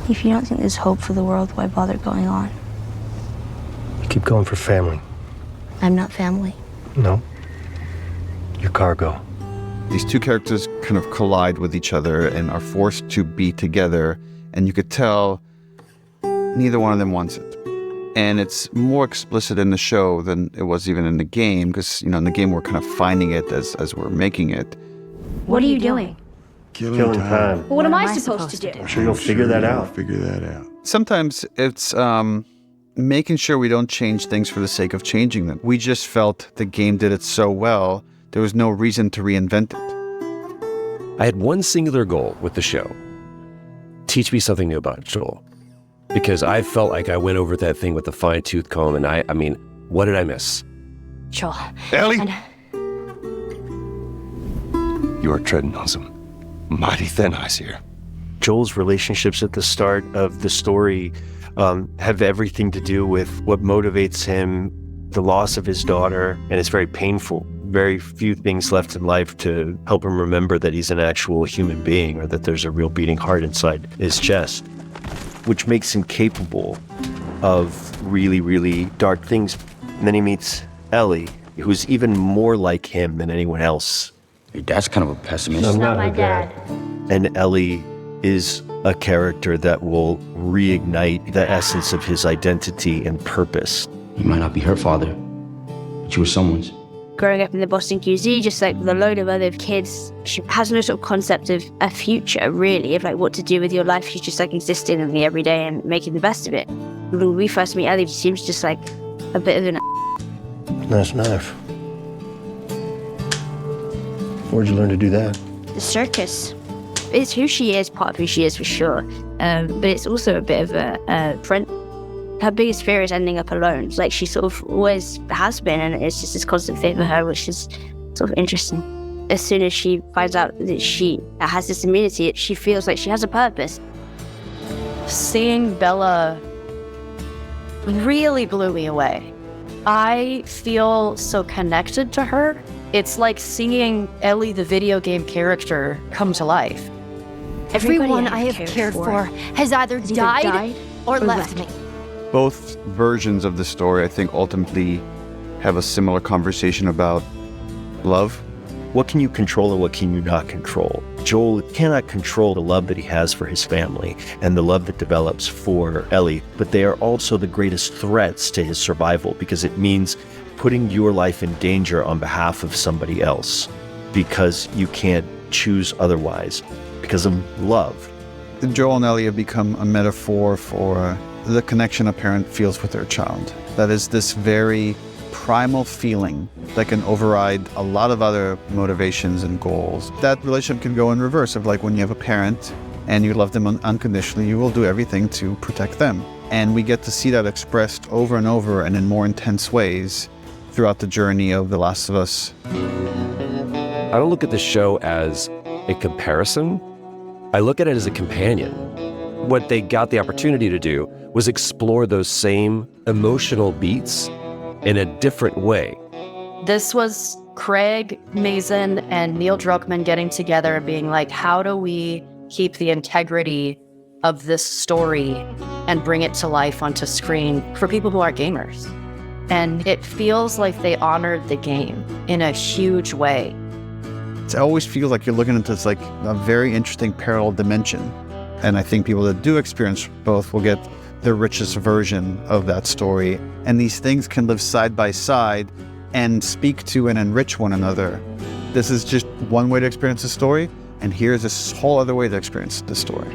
If you don't think there's hope for the world, why bother going on? You keep going for family. I'm not family. No. You're cargo. These two characters kind of collide with each other and are forced to be together, and you could tell neither one of them wants it. And it's more explicit in the show than it was even in the game, because, in the game we're kind of finding it as we're making it. What are you doing? Killing time. Well, what am I supposed to do? I'm sure you'll figure that out. Sometimes it's making sure we don't change things for the sake of changing them. We just felt the game did it so well, there was no reason to reinvent it. I had one singular goal with the show. Teach me something new about Joel. Because I felt like I went over that thing with a fine-tooth comb, and I mean, what did I miss? Joel. Ellie! You are treading on some mighty thin ice here. Joel's relationships at the start of the story have everything to do with what motivates him, the loss of his daughter, and it's very painful. Very few things left in life to help him remember that he's an actual human being or that there's a real beating heart inside his chest, which makes him capable of really, really dark things. And then he meets Ellie, who's even more like him than anyone else. Your dad's kind of a pessimist. I'm not my dad. And Ellie is a character that will reignite the essence of his identity and purpose. You might not be her father, but you were someone's. Growing up in the Boston QZ, just like with a load of other kids, she has no sort of concept of a future, really, of like what to do with your life. She's just like existing in the everyday and making the best of it. When we first meet Ellie, she seems just like a bit of an Nice knife. Where'd you learn to do that? the circus. It's who she is, part of who she is for sure. But it's also a bit of a friend. Her biggest fear is ending up alone. Like she sort of always has been, and it's just this constant fear for her, which is sort of interesting. As soon as she finds out that she has this immunity, she feels like she has a purpose. Seeing Bella really blew me away. I feel so connected to her. It's like seeing Ellie, the video game character, come to life. Everyone I have cared for has either died or left me. Both versions of the story, I think, ultimately have a similar conversation about love. What can you control and what can you not control? Joel cannot control the love that he has for his family and the love that develops for Ellie, but they are also the greatest threats to his survival because it means putting your life in danger on behalf of somebody else because you can't choose otherwise because of love. Joel and Ellie have become a metaphor for the connection a parent feels with their child. That is this very primal feeling that can override a lot of other motivations and goals. That relationship can go in reverse of like when you have a parent and you love them unconditionally, you will do everything to protect them. And we get to see that expressed over and over and in more intense ways throughout the journey of The Last of Us. I don't look at the show as a comparison. I look at it as a companion. What they got the opportunity to do was explore those same emotional beats in a different way. This was Craig Mazin and Neil Druckmann getting together and being like, how do we keep the integrity of this story and bring it to life onto screen for people who aren't gamers? And it feels like they honored the game in a huge way. It always feels like you're looking into this like a very interesting parallel dimension. And I think people that do experience both will get the richest version of that story. And these things can live side by side and speak to and enrich one another. This is just one way to experience the story, and here's this whole other way to experience the story.